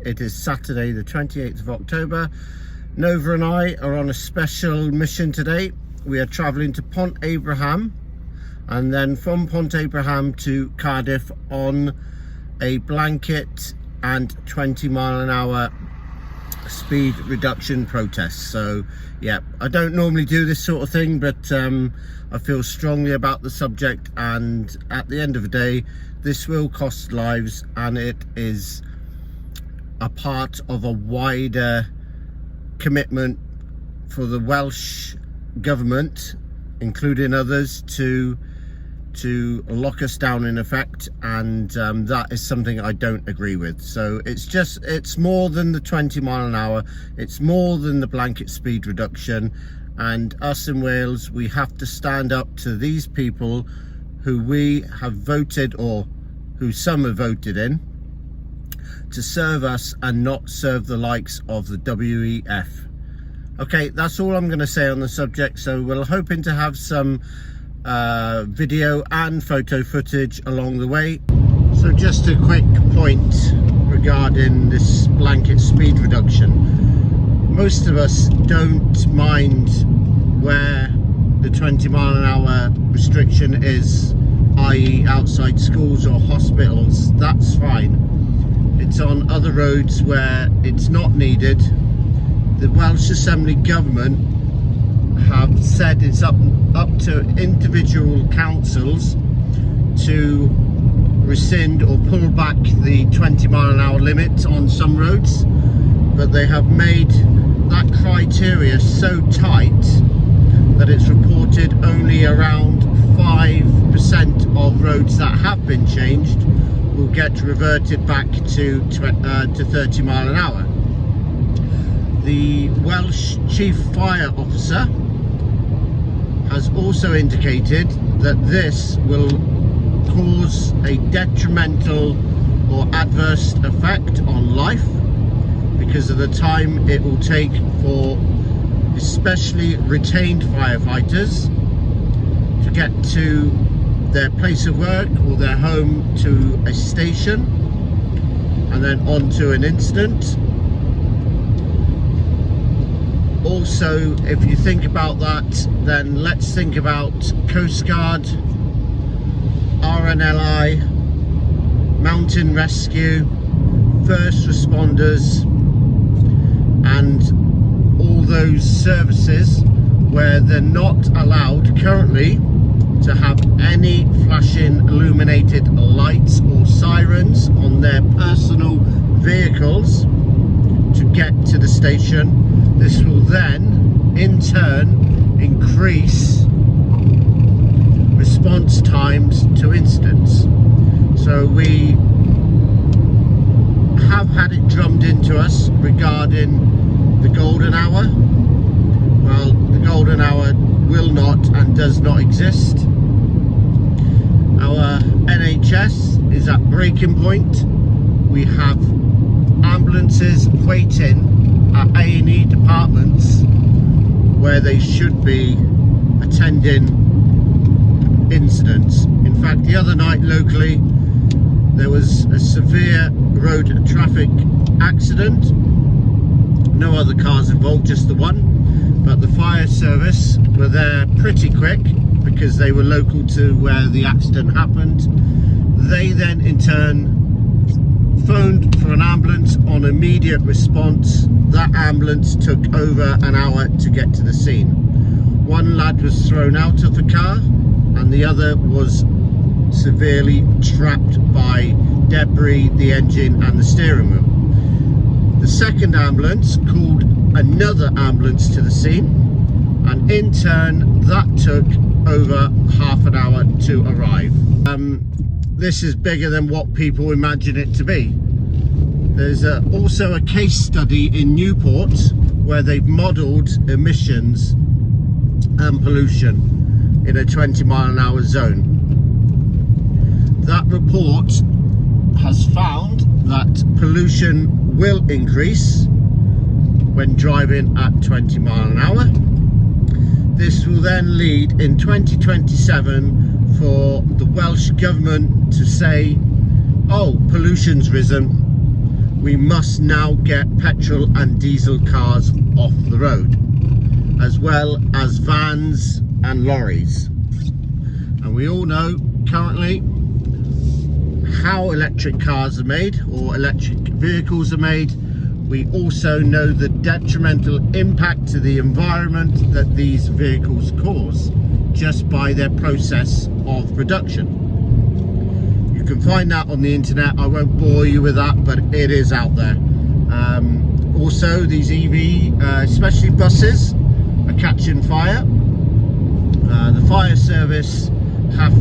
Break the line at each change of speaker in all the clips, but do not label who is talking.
It is Saturday the 28th of October. Nova and I are on a special mission today. We are travelling to Pont Abraham and then from Pont Abraham to Cardiff on a blanket and 20-mile-an-hour speed reduction protest. So yeah, I don't normally do this sort of thing, but I feel strongly about the subject, and at the end of the day this will cost lives, and it is a part of a wider commitment for the Welsh government, including others, to lock us down in effect, and that is something I don't agree with. So it's more than the 20 mile an hour, it's more than the blanket speed reduction, and us in Wales, we have to stand up to these people who we have voted, or who some have voted in, to serve us and not serve the likes of the WEF. Okay, that's all I'm going to say on the subject. So we're hoping to have some video and photo footage along the way. So just a quick point regarding this blanket speed reduction. Most of us don't mind where the 20 mile an hour restriction is, i.e. outside schools or hospitals. That's fine. It's on other roads where it's not needed. The Welsh Assembly government have said it's up to individual councils to rescind or pull back the 20 mile an hour limit on some roads, but they have made that criteria so tight that it's reported only around 5% of roads that have been changed will get reverted back to 30 mile an hour. The Welsh Chief Fire Officer has also indicated that this will cause a detrimental or adverse effect on life because of the time it will take for especially retained firefighters to get to their place of work or their home to a station and then on to an incident. Also, if you think about that, then let's think about Coast Guard, RNLI, Mountain Rescue, First Responders, and all those services where they're not allowed currently to have any flashing illuminated lights or sirens on their personal vehicles to get to the station. This will then in turn increase response times to incidents. So we have had it drummed into us regarding the golden hour. Well, the golden hour will not and does not exist. Our NHS is at breaking point. We have ambulances waiting at A&E departments where they should be attending incidents. In fact, the other night locally there was a severe road traffic accident. No other cars involved, just the one, but the fire service were there pretty quick because they were local to where the accident happened. They then in turn phoned for an ambulance on immediate response. That ambulance took over an hour to get to the scene. One lad was thrown out of the car and the other was severely trapped by debris, the engine and the steering wheel. The second ambulance called another ambulance to the scene, and in turn that took over half an hour to arrive. This is bigger than what people imagine it to be. There's also a case study in Newport where they've modelled emissions and pollution in a 20 mile an hour zone. That report has found that pollution will increase when driving at 20 mile an hour. This will then lead in 2027 for the Welsh government to say, oh, pollution's risen, we must now get petrol and diesel cars off the road, as well as vans and lorries. And we all know currently how electric cars are made, or electric vehicles are made. We also know the detrimental impact to the environment that these vehicles cause just by their process of production. You can find that on the internet. I won't bore you with that, but it is out there. Also, these EV, especially buses, are catching fire. The fire service have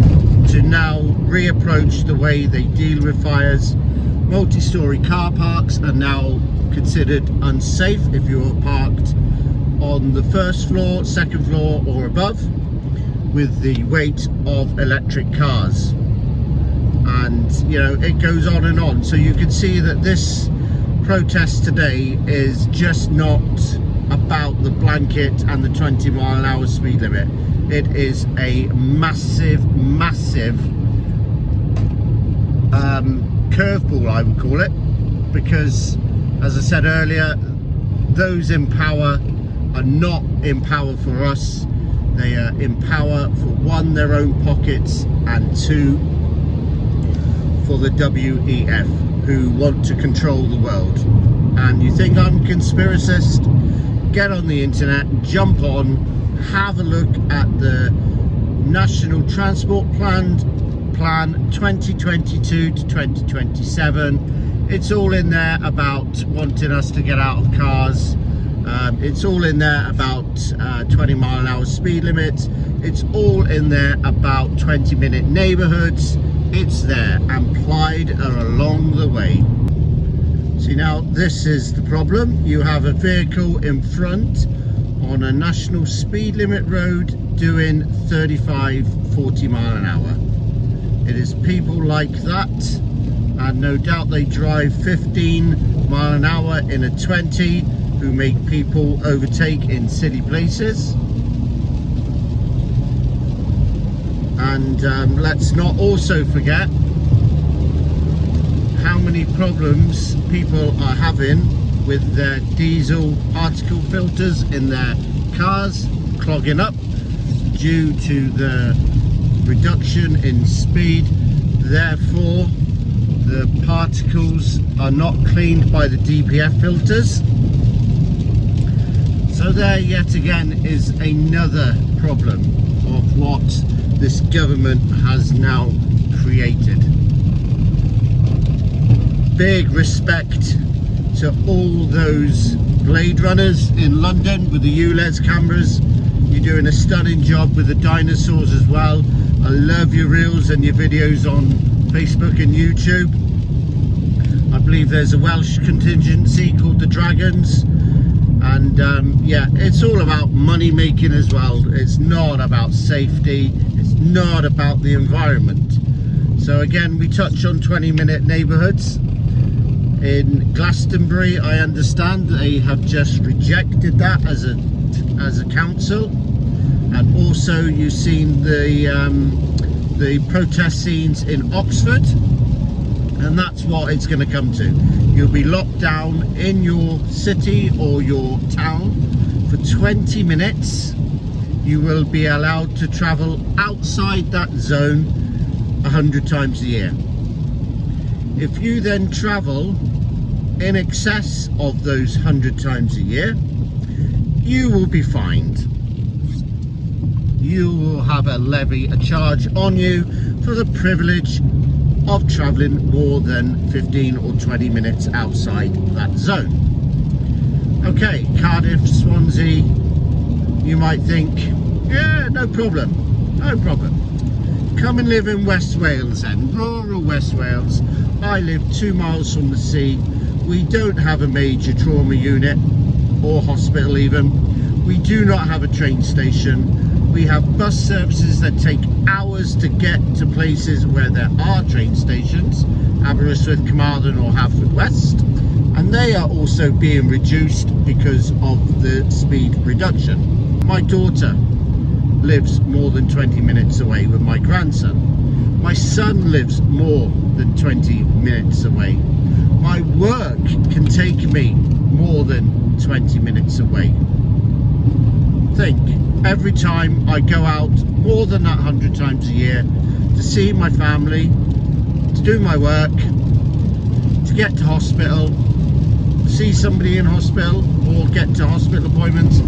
to now reapproach the way they deal with fires. Multi-storey car parks are now considered unsafe if you're parked on the first floor, second floor or above with the weight of electric cars. And you know, it goes on and on. So you can see that this protest today is just not about the blanket and the 20-mile-an-hour speed limit. It is a massive curveball, I would call it, because as I said earlier, those in power are not in power for us. They are in power for one, their own pockets, and two, for the WEF, who want to control the world. And you think I'm a conspiracist? Get on the internet, jump on, have a look at the National Transport Plan 2022 to 2027. It's all in there about wanting us to get out of cars. It's all in there about 20-mile-an-hour speed limits. It's all in there about 20-minute neighborhoods. It's there, and Clyde are along the way. See, now this is the problem. You have a vehicle in front on a national speed limit road doing 35-40 mile an hour. It is people like that, and no doubt they drive 15 mile an hour in a 20, who make people overtake in city places. And let's not also forget how many problems people are having with their diesel particle filters in their cars clogging up due to the reduction in speed. Therefore, the particles are not cleaned by the DPF filters. So there yet again is another problem of what this government has now created. Big respect to all those Blade Runners in London with the ULEZ cameras. You're doing a stunning job with the dinosaurs as well. I love your reels and your videos on Facebook and YouTube. I believe there's a Welsh contingency called the Dragons. And yeah, it's all about money making as well. It's not about safety. It's not about the environment. So again, we touch on 20-minute neighbourhoods. In Glastonbury, I understand they have just rejected that as a council. And also you've seen the protest scenes in Oxford. And that's what it's going to come to. You'll be locked down in your city or your town for 20 minutes. You will be allowed to travel outside that zone 100 times a year. If you then travel in excess of those 100 times a year, you will be fined. You will have a levy, a charge on you for the privilege of travelling more than 15 or 20 minutes outside that zone. Okay, Cardiff, Swansea, you might think, yeah, no problem, no problem. Come and live in West Wales then, rural West Wales. I live 2 miles from the sea. We don't have a major trauma unit or hospital even. We do not have a train station. We have bus services that take hours to get to places where there are train stations, Aberystwyth, Carmarthen or Haverfordwest, and they are also being reduced because of the speed reduction. My daughter lives more than 20 minutes away with my grandson. My son lives more than 20 minutes away. my work can take me more than 20 minutes away. Think, every time I go out, more than that 100 times a year, to see my family, to do my work, to get to hospital, see somebody in hospital, or get to hospital appointments,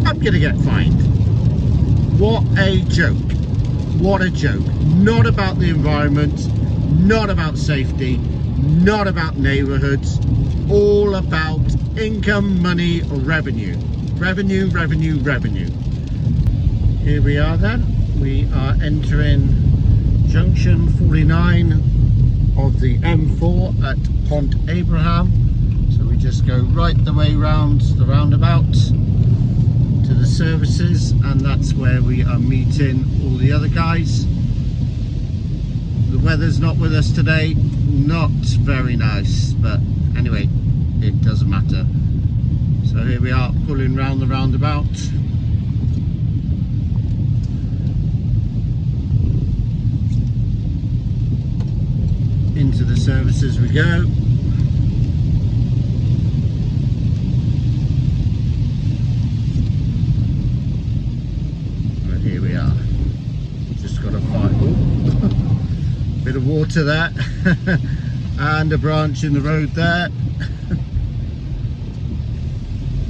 I'm gonna get fined. What a joke. What a joke. Not about the environment, not about safety, not about neighbourhoods, all about income, money, or revenue. Revenue, revenue, revenue. Here we are then. We are entering junction 49 of the M4 at Pont Abraham. So we just go right the way round the roundabout to the services, and that's where we are meeting all the other guys. The weather's not with us today, not very nice, but anyway, it doesn't matter. So here we are, pulling round the roundabout. Into the services we go. And here we are. Just got to find bit of water there and a branch in the road there.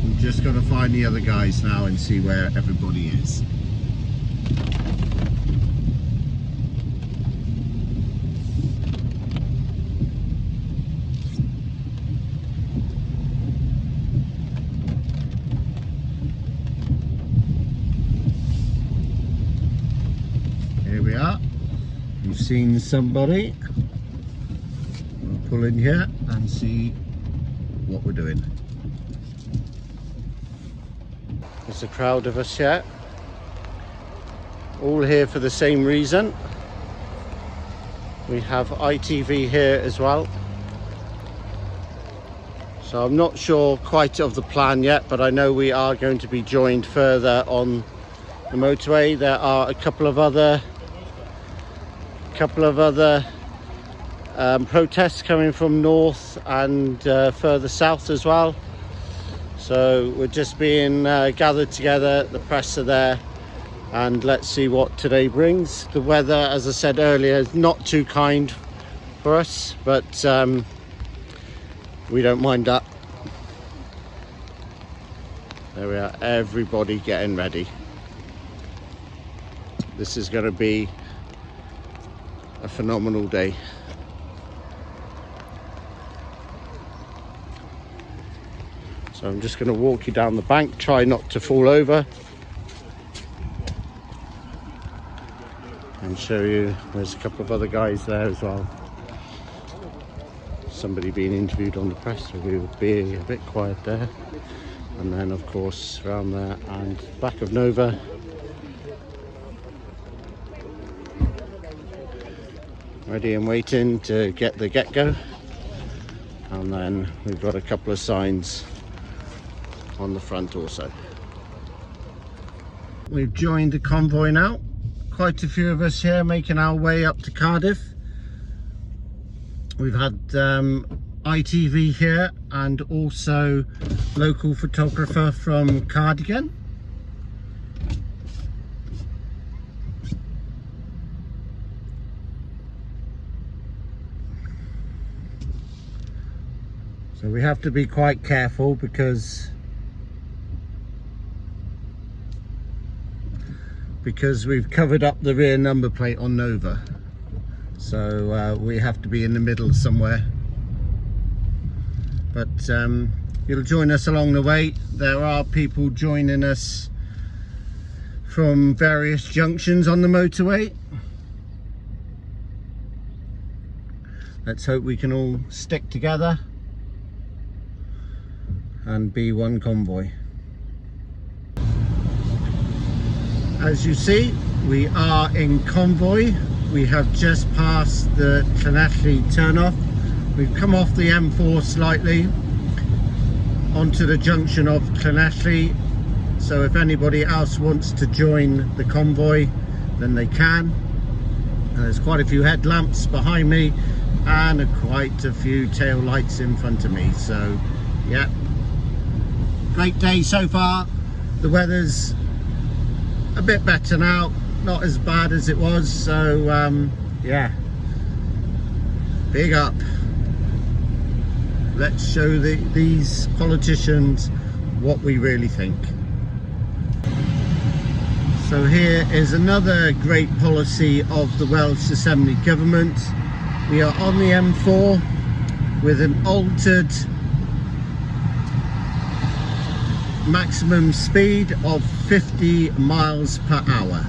We've just got to find the other guys now and see where everybody is. Here we are. We've seen somebody. We'll pull in here and see what we're doing. There's a crowd of us here, all here for the same reason. We have ITV here as well. So I'm not sure quite of the plan yet, but I know we are going to be joined further on the motorway. There are a couple of other protests coming from north and further south as well. So we're just being gathered together, the press are there, and let's see what today brings. The weather, as I said earlier, is not too kind for us, but we don't mind that. There we are, everybody getting ready. This is going to be a phenomenal day. So I'm just going to walk you down the bank, try not to fall over, and show you there's a couple of other guys there as well. Somebody being interviewed on the press, so we will be a bit quiet there. And then of course around there and back of Nova. Ready and waiting to get the get-go. And then we've got a couple of signs on the front also. We've joined the convoy now. Quite a few of us here making our way up to Cardiff. We've had ITV here and also local photographer from Cardigan. So we have to be quite careful because we've covered up the rear number plate on Nova. So we have to be in the middle somewhere. But you'll join us along the way. There are people joining us from various junctions on the motorway. Let's hope we can all stick together and be one convoy. As you see, we are in convoy. We have just passed the Llanelli turnoff. We've come off the M4 slightly onto the junction of Llanelli. So if anybody else wants to join the convoy, then they can. There's quite a few headlamps behind me and quite a few tail lights in front of me. So yeah, great day so far. The weather's a bit better now, not as bad as it was, so yeah, big up. Let's show these politicians what we really think. So here is another great policy of the Welsh Assembly Government. We are on the M4 with an altered maximum speed of 50 miles per hour.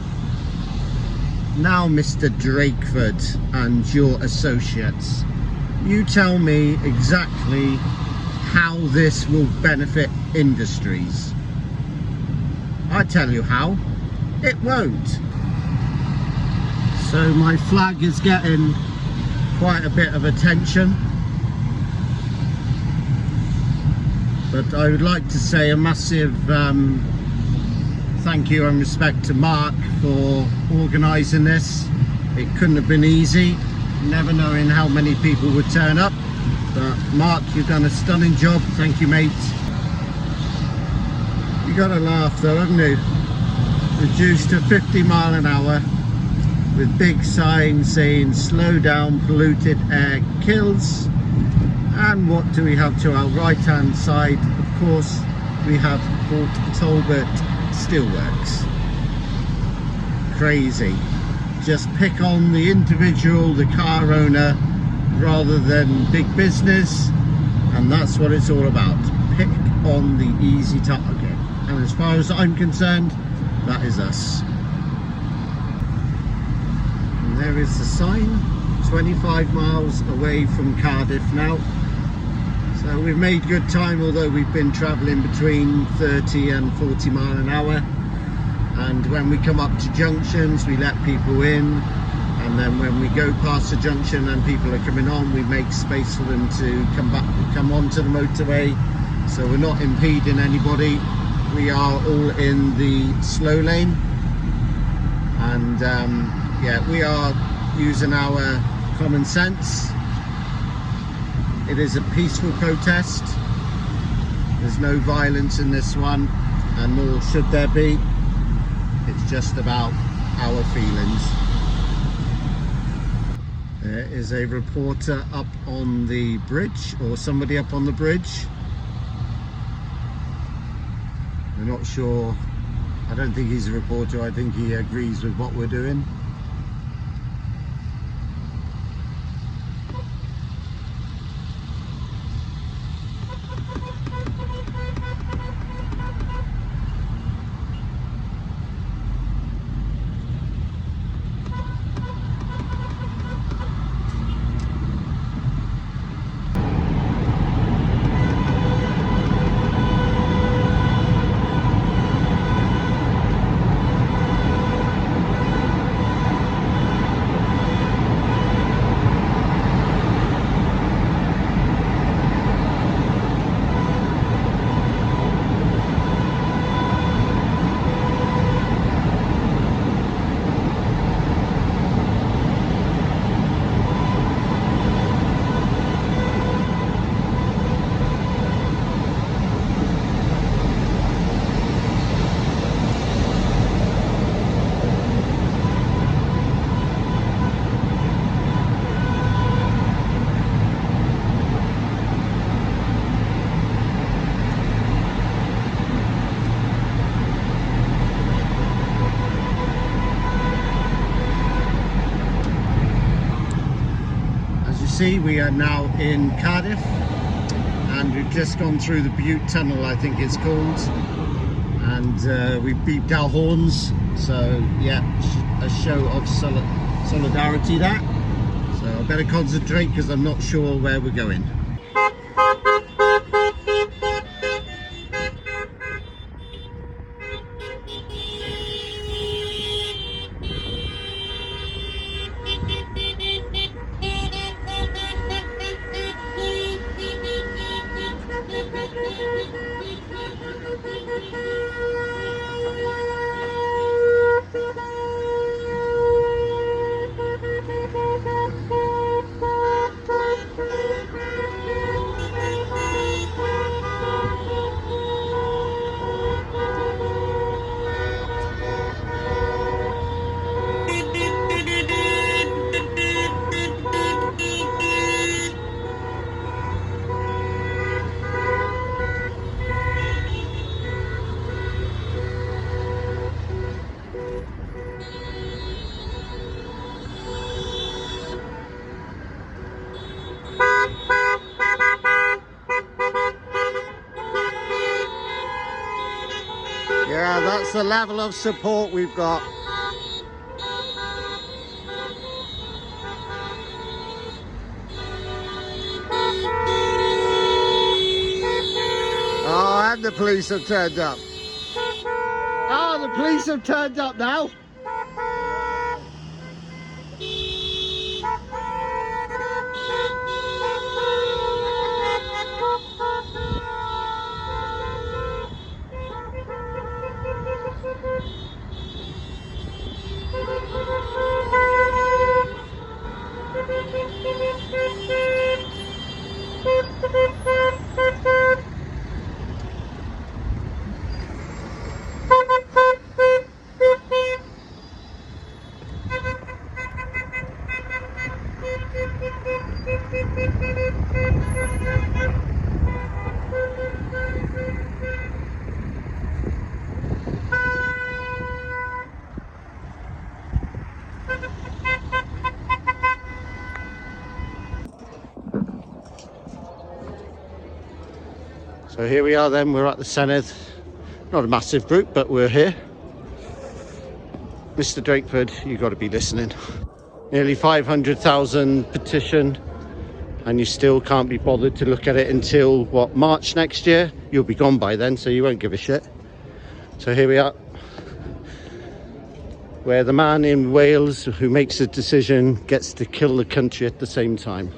Now, Mr. Drakeford and your associates, you tell me exactly how this will benefit industries. I tell you how, it won't. So my flag is getting quite a bit of attention, but I would like to say a massive thank you and respect to Mark for organising this. It couldn't have been easy, never knowing how many people would turn up, but Mark, you've done a stunning job. Thank you, mate. You gotta laugh though, haven't you? Reduced to 50 mile an hour with big signs saying slow down, polluted air kills. And what do we have to our right hand side? Of course, we have Port Talbot Steelworks. Crazy. Just pick on the individual, the car owner, rather than big business, and that's what it's all about. Pick on the easy target, and as far as I'm concerned, that is us. And there is the sign, 25 miles away from Cardiff now. So we've made good time, although we've been travelling between 30 and 40 mile an hour. And when we come up to junctions, we let people in, and then when we go past the junction and people are coming on, we make space for them to come onto the motorway, so we're not impeding anybody. We are all in the slow lane, and yeah, we are using our common sense. It is a peaceful protest. There's no violence in this one, and nor should there be. It's just about our feelings. There is a reporter up on the bridge, or somebody up on the bridge. We're not sure. I don't think he's a reporter. I think he agrees with what we're doing. See, we are now in Cardiff, and we've just gone through the Butte Tunnel, I think it's called, and we beeped our horns, so yeah, a show of solidarity there. So I better concentrate because I'm not sure where we're going. Yeah, that's the level of support we've got. Oh, and the police have turned up. Oh, the police have turned up now. So here we are then, we're at the Senedd. Not a massive group, but we're here. Mr. Drakeford, you've got to be listening. Nearly 500,000 petition, and you still can't be bothered to look at it until, what, March next year? You'll be gone by then, so you won't give a shit. So here we are, where the man in Wales who makes a decision gets to kill the country at the same time.